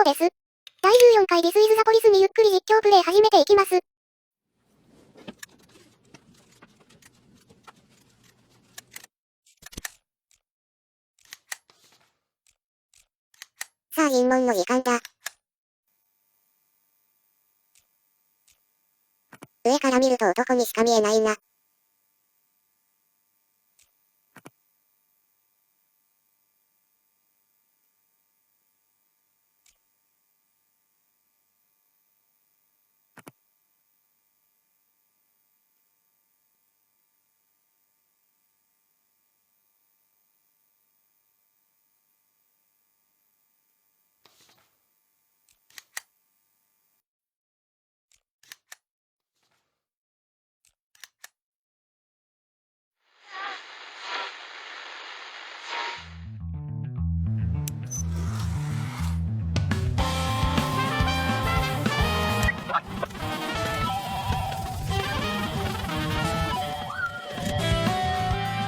もです。第14回This is the Police にゆっくり実況プレイ始めていきます。さあ尋問の時間だ。上から見ると男にしか見えないな。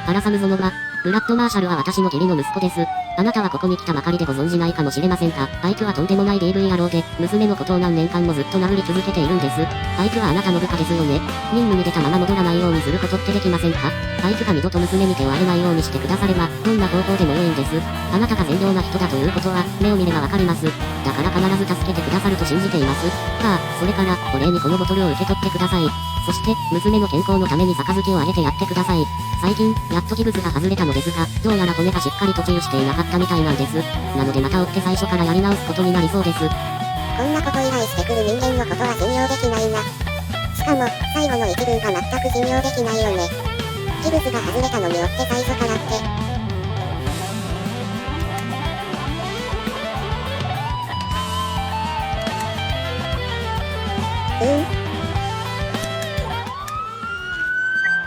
原サムゾノバ、ブラッドマーシャルは私の義理の息子です。あなたはここに来たばかりでご存じないかもしれませんが、アイクはとんでもない DV 野郎で、娘のことを何年間もずっと殴り続けているんです。アイクはあなたの部下ですよね。任務に出たまま戻らないようにすることってできませんか？アイクが二度と娘に手を荒れないようにしてくだされば、どんな方法でも良いんです。あなたが善良な人だということは、目を見ればわかります。だから必ず助けてくださると信じています。ああ、それから、お礼にこのボトルを受け取ってください。そして、娘の健康のために杯をあげてやってください。最近、やっとギブスが外れたのですが、どうやら骨がしっかりと治癒していなかったみたいなんです。なのでまた追って最初からやり直すことになりそうです。こんなこと依頼してくる人間のことは信用できないな。しかも、最後の一文が全く信用できないよね。ギブスが外れたのによって最初からって。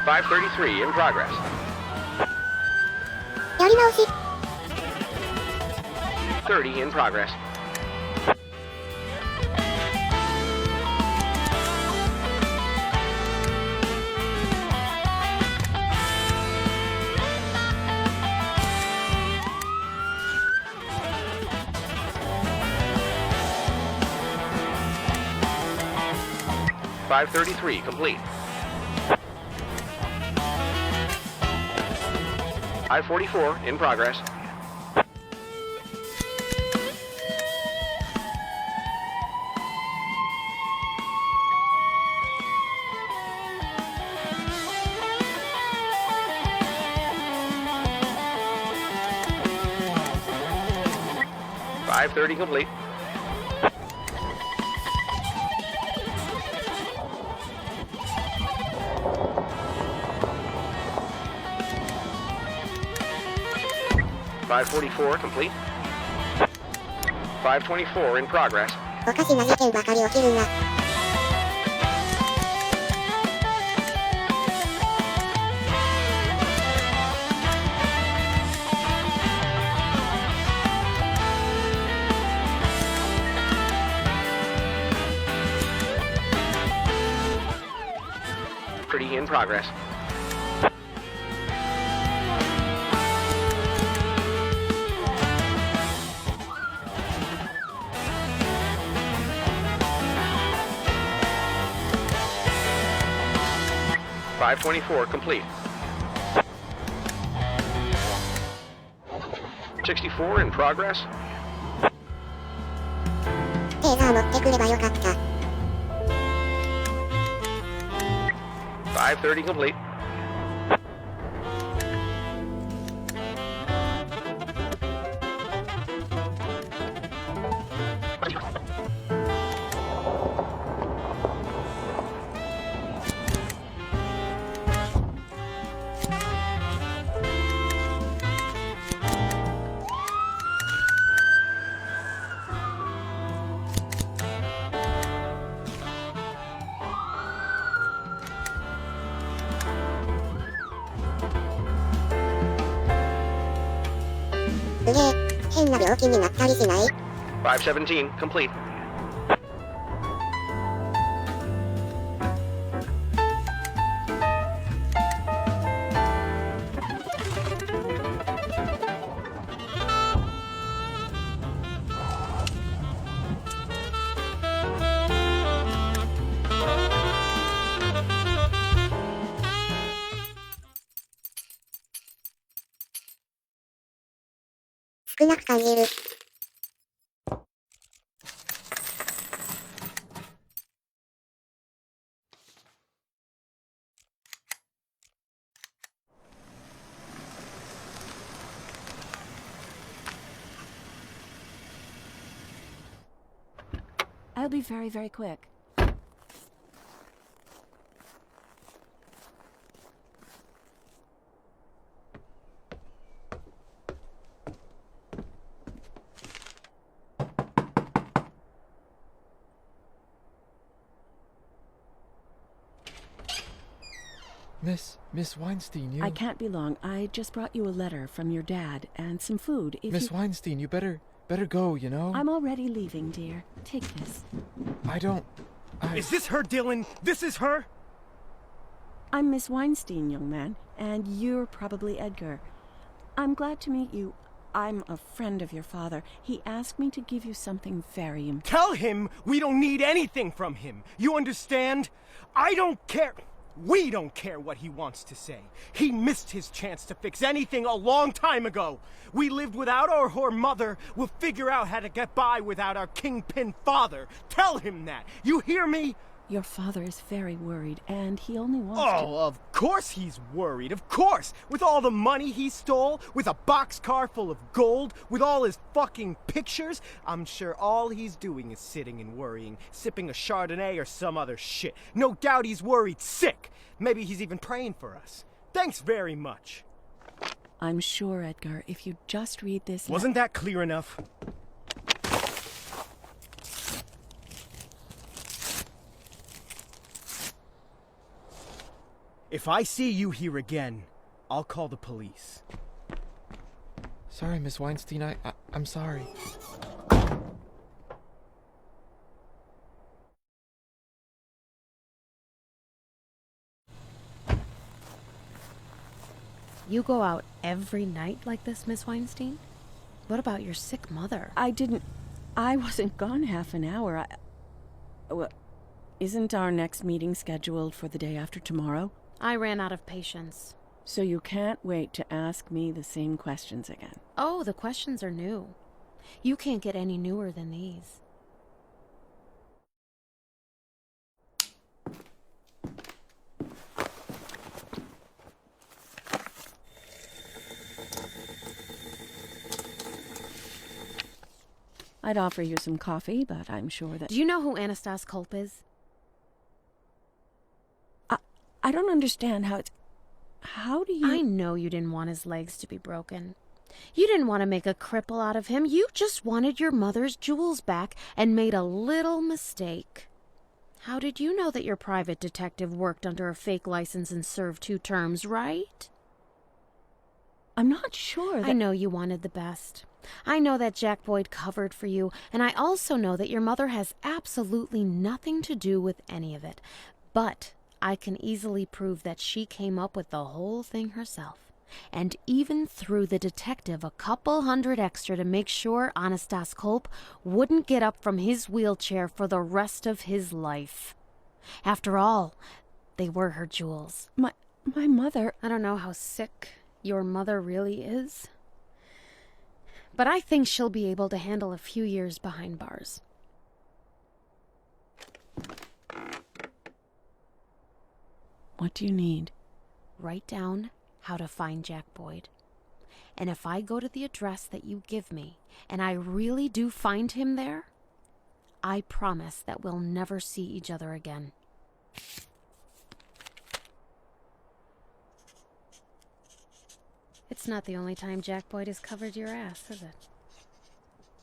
533 in progress. やり直し。30 in progress. .533 complete. I-44 in progress. .530 complete. .544 complete. .524 in progress. おかしな事件ばかり起きるな。.30 in progress. .524 complete. 64 in progress. テーザー持ってくればよかった。.530 complete.変な病気になったりしない？ .517 complete. 少なく感じる。I'll be very, very quick. Miss Weinstein, you... I can't be long. I just brought you a letter from your dad and some food. If Miss Weinstein, you better go, you know? I'm already leaving, dear. Take this. I don't... Is this her, Dylan? This is her? I'm Miss Weinstein, young man, and you're probably Edgar. I'm glad to meet you. I'm a friend of your father. He asked me to give you something very important. Tell him we don't need anything from him. You understand? I don't care. We don't care what he wants to say. He missed his chance to fix anything a long time ago. We lived without our whore mother. We'll figure out how to get by without our kingpin father. Tell him that. You hear me? Your father is very worried, and he only wants Oh, of course he's worried. Of course. With all the money he stole, with a boxcar full of gold, with all his fucking pictures, I'm sure all he's doing is sitting and worrying, sipping a Chardonnay or some other shit. No doubt he's worried sick. Maybe he's even praying for us. Thanks very much. I'm sure, Edgar, if you just read this... Wasn't that clear enough? If I see you here again, I'll call the police. Sorry, Miss Weinstein, I'm sorry. You go out every night like this, Miss Weinstein? What about your sick mother? I wasn't gone half an hour. Well, isn't our next meeting scheduled for the day after tomorrow? I ran out of patience. So you can't wait to ask me the same questions again? Oh, the questions are new. You can't get any newer than these. I'd offer you some coffee, but I'm sure that... Do you know who Anastas Culp is? I don't understand how it's... How do you... I know you didn't want his legs to be broken. You didn't want to make a cripple out of him. You just wanted your mother's jewels back and made a little mistake. How did you know that your private detective worked under a fake license and served 2 terms, right? I'm not sure that... I know you wanted the best. I know that Jack Boyd covered for you, and I also know that your mother has absolutely nothing to do with any of it. But I can easily prove that she came up with the whole thing herself, and even threw the detective a couple hundred extra to make sure Anastas Culp wouldn't get up from his wheelchair for the rest of his life. After all, they were her jewels. My mother... I don't know how sick your mother really is, but I think she'll be able to handle a few years behind bars. What do you need? Write down how to find Jack Boyd. And if I go to the address that you give me, and I really do find him there, I promise that we'll never see each other again. It's not the only time Jack Boyd has covered your ass, is it?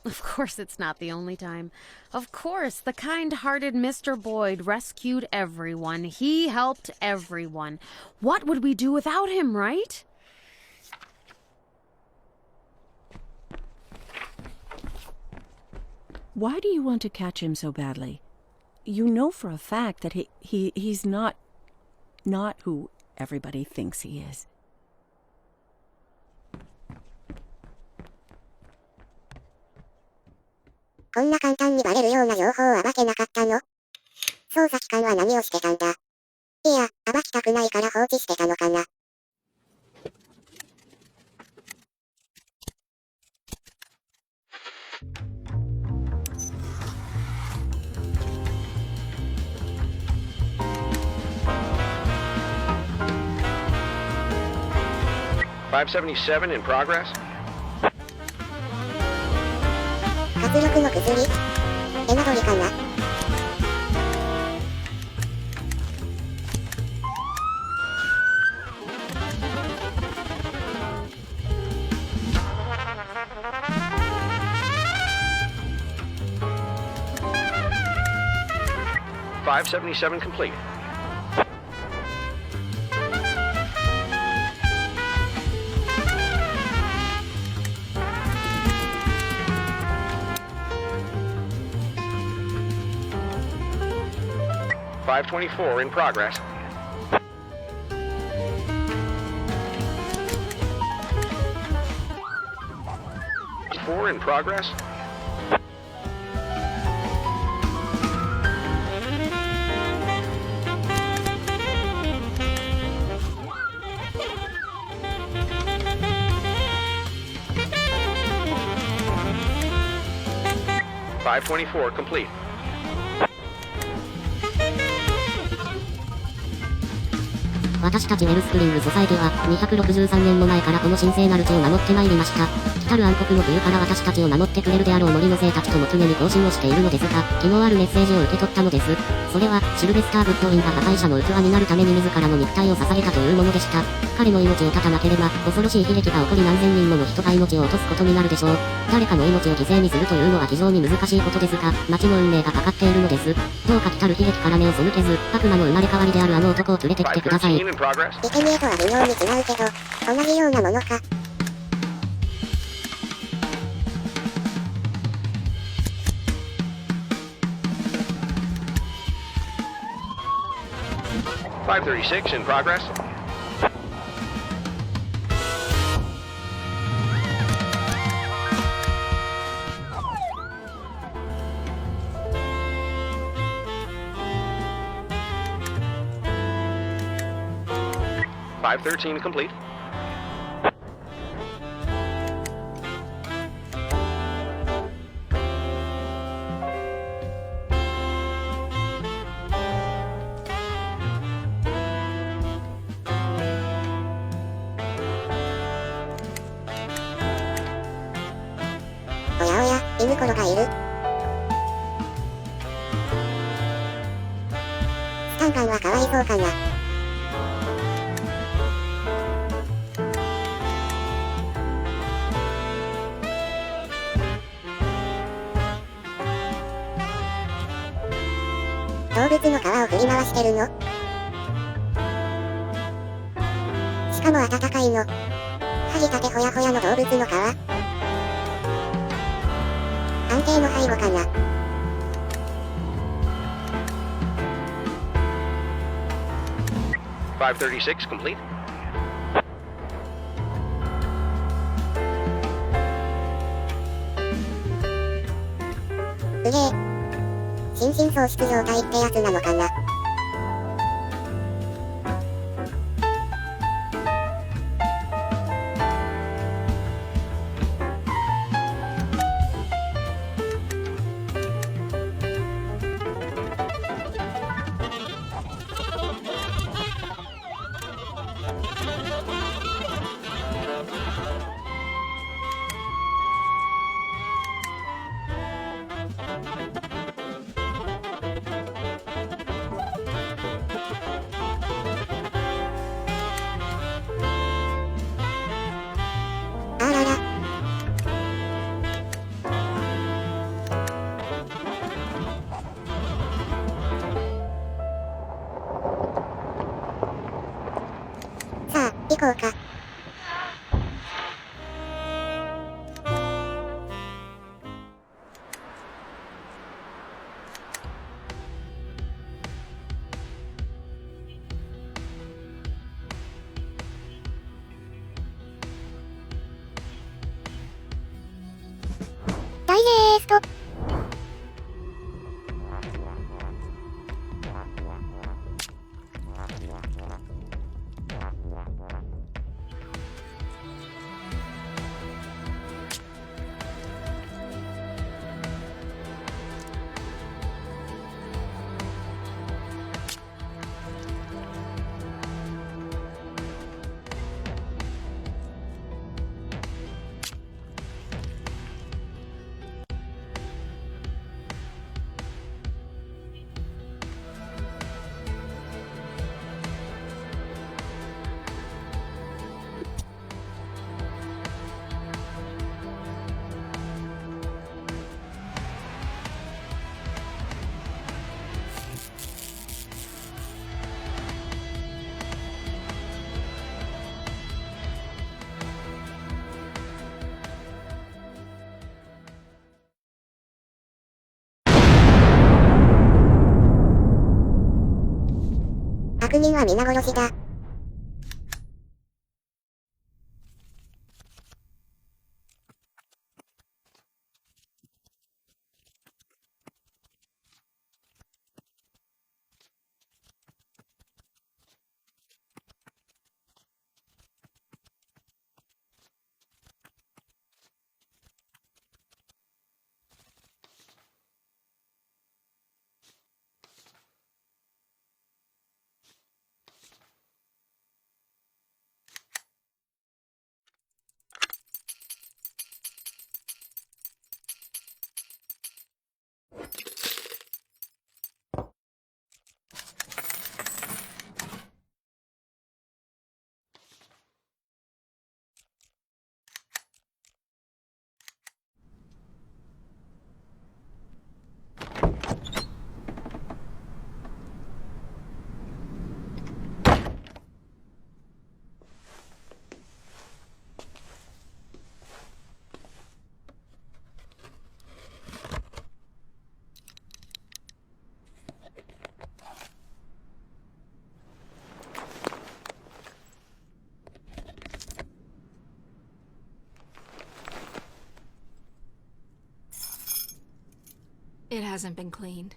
Of course it's not the only time. Of course, the kind-hearted Mr. Boyd rescued everyone. He helped everyone. What would we do without him, right? Why do you want to catch him so badly? You know for a fact that he's not who everybody thinks he is. こんな簡単にバレるような情報を暴けなかったの？捜査機関は何をしてたんだ？いや、暴きたくないから放置してたのかな。577 in progress. 活力の薬エナドリかな。577 complete. .524 in progress. .4 in progress. .524 complete. 私たちウェルスプリングソサエティは263年も前からこの神聖なる地を守ってまいりました。来たる暗黒の冬から私たちを守ってくれるであろう森の精たちとも常に交信をしているのですが、昨日あるメッセージを受け取ったのです。それは、シルベスター・グッドウィンが破壊者の器になるために自らの肉体を捧げたというものでした。彼の命を絶たなければ、恐ろしい悲劇が起こり何千人もの人が命を落とすことになるでしょう。誰かの命を犠牲にするというのは非常に難しいことですが、町の運命がかかっているのです。どうか来たる悲劇から目を背けず、悪魔の生まれ変わりであるあの男を連れてきてください。 513 in progress. 生贄とは微妙に違うけど、同じようなものか。.536 in progress. .513 complete. .おやおや、犬コロがいる。スタンガンはかわいそうかな。動物の皮を振り回してるの？しかも温かいの。剥ぎたてほやほやの動物の皮。安定の背後かな。.536 complete. うげえ。心神喪失状態ってやつなのかな。あらら。さあ、行こうか。ダイジェスト。国民は皆殺しだ。It hasn't been cleaned.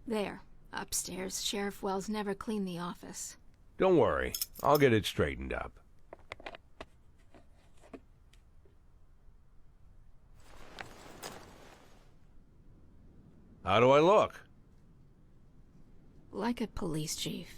There, upstairs, Sheriff Wells never cleaned the office. Don't worry, I'll get it straightened up. How do I look? Like a police chief.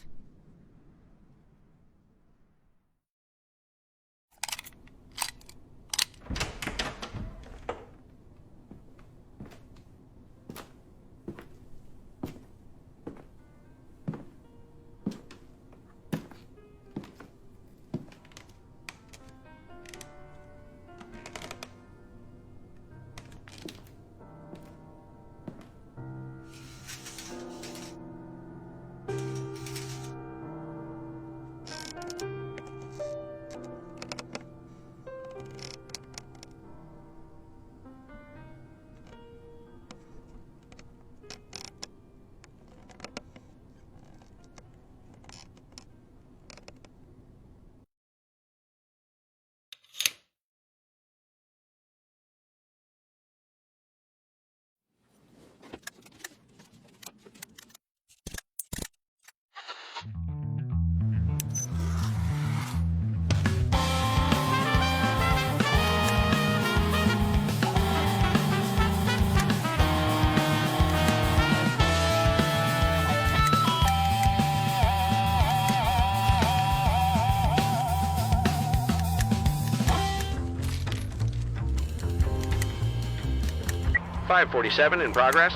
.547 in progress.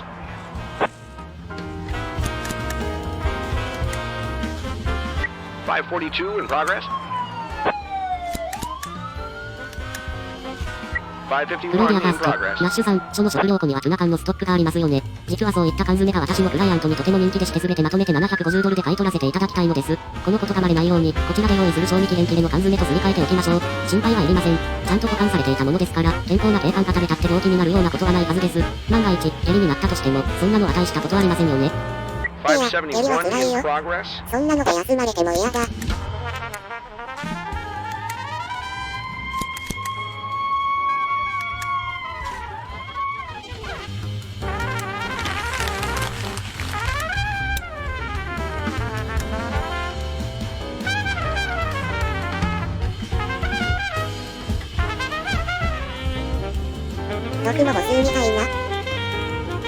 .542 in progress. フローディア .551 ファー in スト。 progress. ナッシュさん、その食料庫にはツナ缶のストックがありますよね。実はそういった缶詰が私のクライアントにとても人気でして全てまとめて$750で買い取らせていただきたいのです。このことがバレないように、こちらで用意する賞味期限切れの缶詰とすり替えておきましょう。心配はいりません。ちゃんと保管されていたものですから、健康な警官が食べたって病気になるようなことはないはずです。万が一、下痢になったとしても、そんなの値したことありませんよね。いや、下痢は辛い571 in よ。 progress. そんなので休まれても嫌だ。僕も募集みたいな。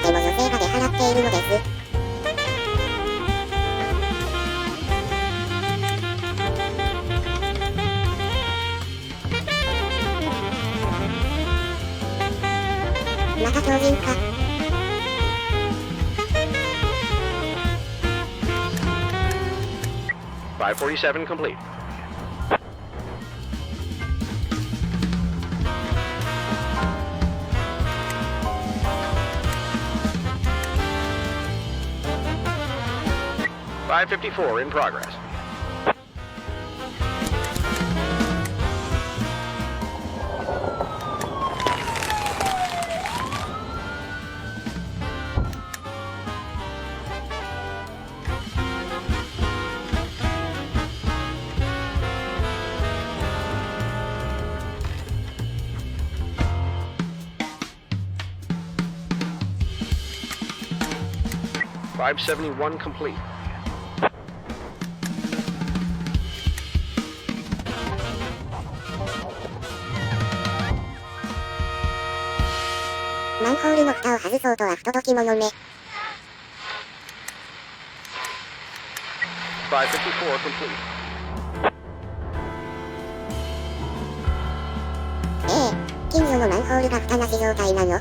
でも女性が出払っているのです。また超人か。.547 complete. .554 in progress. 571 complete. マンホールの蓋を外そうとは不届き者め。554 complete. 近所のマンホールが蓋なし状態なの。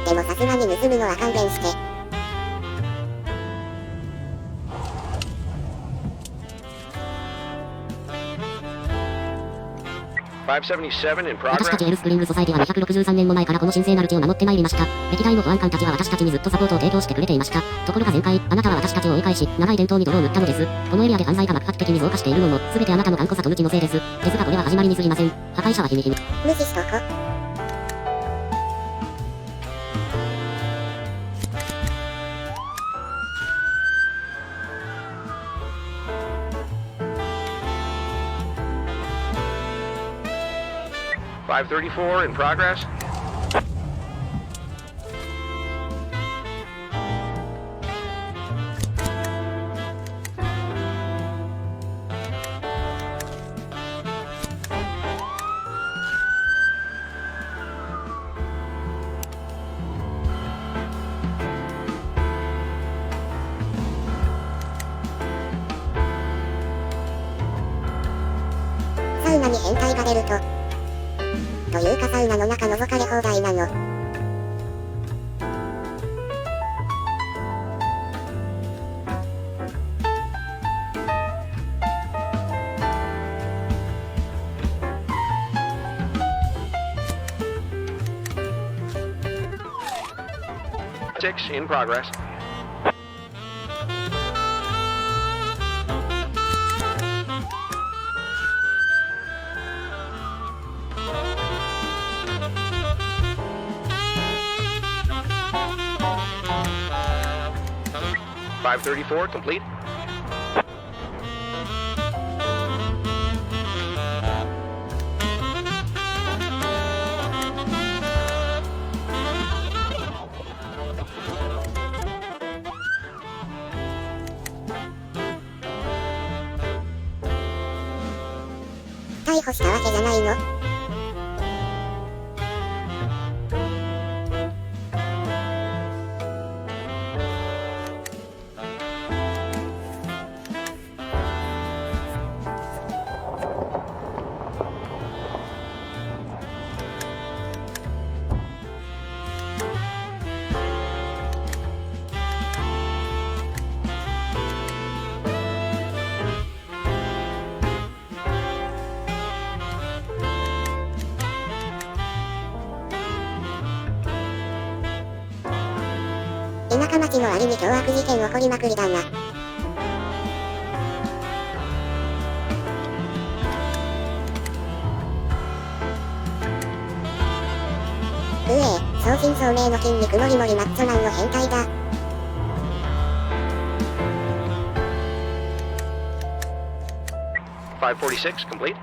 でもさすがに盗むのは勘弁して。577 in 私た progress. ちエルスプリングソサイティは263年も前からこの神聖なる地を守ってまいりました。歴代の保安官たちは私たちにずっとサポートを提供してくれていました。ところが前回、あなたは私たちを追い返し、長い伝統に泥を塗ったのです。このエリアで犯罪が爆発的に増加しているのも、すべてあなたの頑固さと無知のせいです。ですがこれは始まりに過ぎません。破壊者は日に日に。無視しとこ。534 in progress. サウナに変態が出るというかサウナの中覗かれ放題なの。6 in progress. 534 complete. 逮捕したわけじゃないの。田舎町の割に凶悪事件起こりまくりだな。正真正銘の筋肉もりもりマッチョマンの変態だ。546 complete.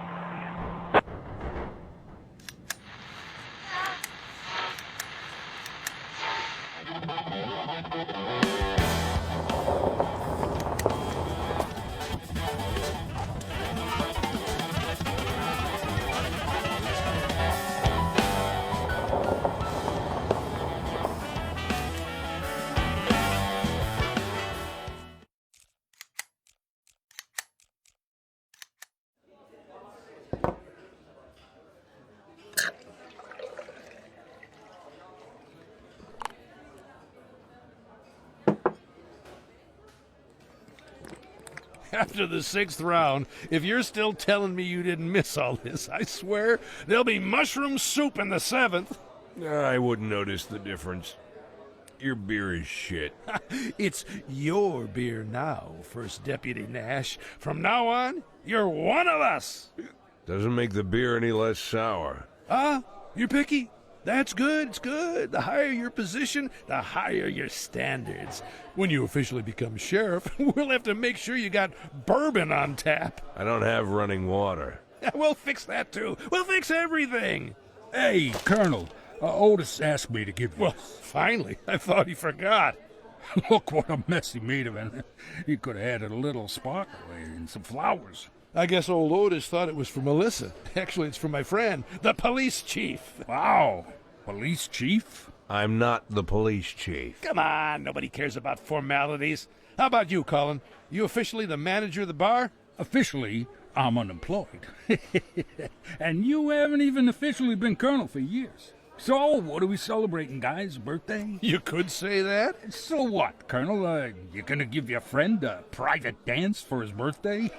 'After the 6th round, if you're still telling me you didn't miss all this, I swear there'll be mushroom soup in the 7th. I wouldn't notice the difference. Your beer is shit. It's your beer now, First Deputy Nash. From now on, you're one of us. Doesn't make the beer any less sour. You're picky? That's good, it's good. The higher your position, the higher your standards. When you officially become sheriff, we'll have to make sure you got bourbon on tap. I don't have running water. We'll fix that too. We'll fix everything. Hey, Colonel, Otis asked me to give you... Well, finally. I thought he forgot. Look what a mess he made of it. He could have added a little sparkle and some flowers. I guess old Otis thought it was for Melissa. Actually, it's for my friend, the police chief. Wow. Police chief? I'm not the police chief. Come on, nobody cares about formalities. How about you, Colin? You officially the manager of the bar? Officially, I'm unemployed. And you haven't even officially been colonel for years. So, what are we celebrating, guys? Birthday? You could say that. So what, Colonel? You gonna give your friend a private dance for his birthday?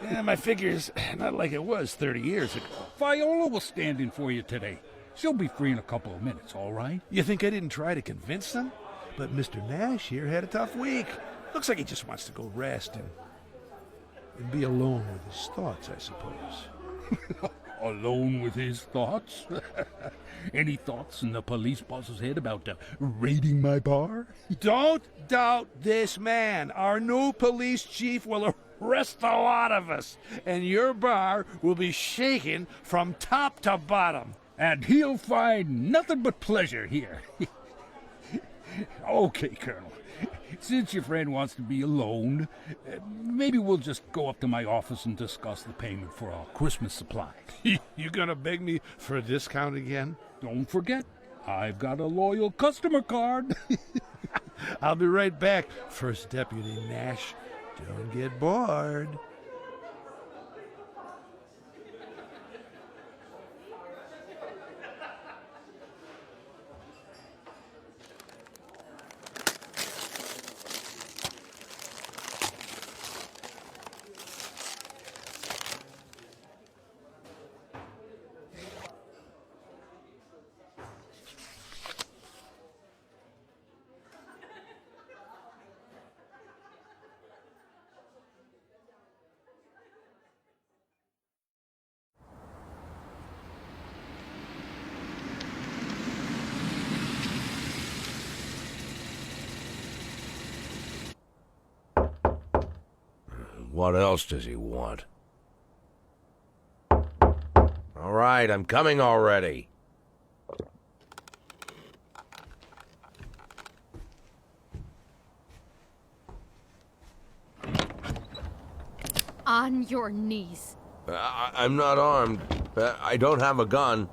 Yeah, my figure's not like it was 30 years ago. Viola will stand in for you today. She'll be free in a couple of minutes, all right? You think I didn't try to convince them? But Mr. Nash here had a tough week. Looks like he just wants to go rest and be alone with his thoughts, I suppose. Alone with his thoughts? Any thoughts in the police boss's head about raiding my bar? Don't doubt this man. Our new police chief will arrest a lot of us, and your bar will be shaken from top to bottom. And he'll find nothing but pleasure here. Okay, Colonel. Since your friend wants to be alone, maybe we'll just go up to my office and discuss the payment for our Christmas supplies. You gonna beg me for a discount again? Don't forget, I've got a loyal customer card. I'll be right back, First Deputy Nash. Don't get bored. What else does he want? All right, I'm coming already. On your knees. I'm not armed. I don't have a gun.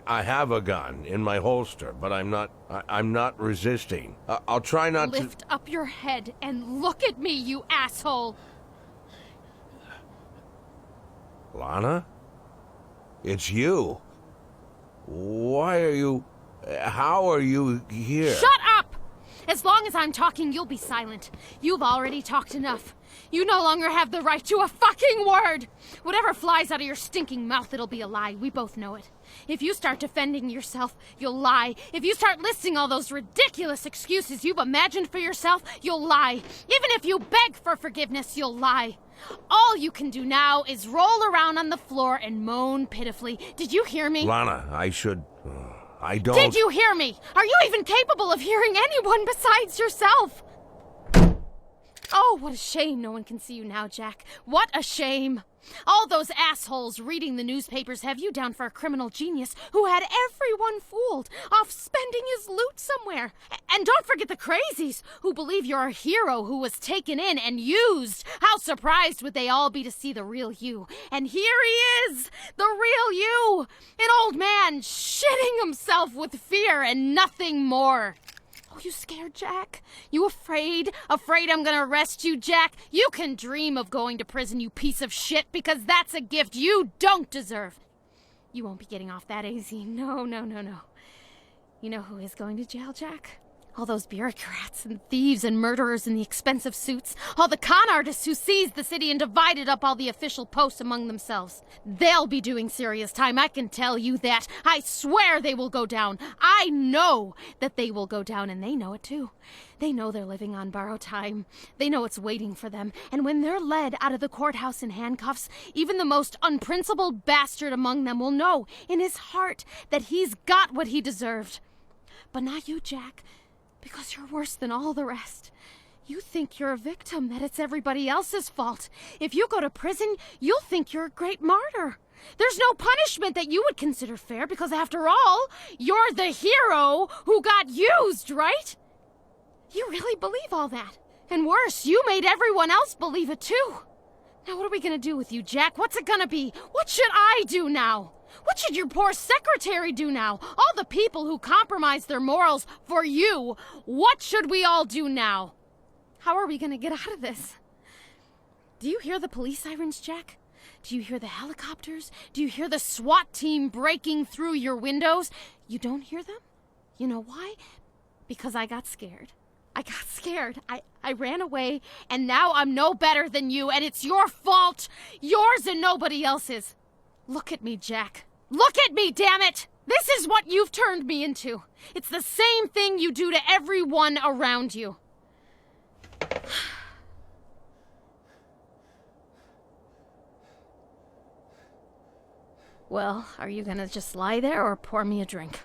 I have a gun in my holster, but I'm not resisting. I'll try not to... Lift up your head and look at me, you asshole! Lana? It's you. Why are you... How are you here? Shut up! As long as I'm talking, you'll be silent. You've already talked enough. You no longer have the right to a fucking word! Whatever flies out of your stinking mouth, it'll be a lie. We both know it. If you start defending yourself, you'll lie. If you start listing all those ridiculous excuses you've imagined for yourself, you'll lie. Even if you beg for forgiveness, you'll lie. All you can do now is roll around on the floor and moan pitifully. Did you hear me? Lana, I should... I don't... Did you hear me? Are you even capable of hearing anyone besides yourself? Oh, what a shame no one can see you now, Jack. What a shame. All those assholes reading the newspapers have you down for a criminal genius who had everyone fooled, off spending his loot somewhere. And don't forget the crazies who believe you're a hero who was taken in and used. How surprised would they all be to see the real you? And here he is, the real you, an old man shitting himself with fear and nothing more. Oh, you scared, Jack? You afraid? Afraid I'm gonna arrest you, Jack? You can dream of going to prison, you piece of shit, because that's a gift you don't deserve. You won't be getting off that easy. No. You know who is going to jail, Jack? All those bureaucrats and thieves and murderers in the expensive suits. All the con artists who seized the city and divided up all the official posts among themselves. They'll be doing serious time, I can tell you that. I swear they will go down. I know that they will go down, and they know it too. They know they're living on borrowed time. They know it's waiting for them. And when they're led out of the courthouse in handcuffs, even the most unprincipled bastard among them will know in his heart that he's got what he deserved. But not you, Jack. Because you're worse than all the rest. You think you're a victim, that it's everybody else's fault. If you go to prison, you'll think you're a great martyr. There's no punishment that you would consider fair, because after all, you're the hero who got used, right? You really believe all that? And worse, you made everyone else believe it too. Now what are we gonna do with you, Jack? What's it gonna be? What should I do now? What should your poor secretary do now? All the people who compromised their morals for you. What should we all do now? How are we gonna get out of this? Do you hear the police sirens, Jack? Do you hear the helicopters? Do you hear the SWAT team breaking through your windows? You don't hear them? You know why? Because I got scared. I got scared. I ran away, and now I'm no better than you, and it's your fault. Yours and nobody else's. Look at me, Jack. Look at me, damn it! This is what you've turned me into. It's the same thing you do to everyone around you. Well, are you gonna just lie there or pour me a drink?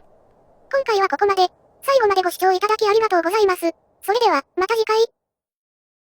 今回はここまで。最後までご視聴いただきありがとうございます。それでは、また次回。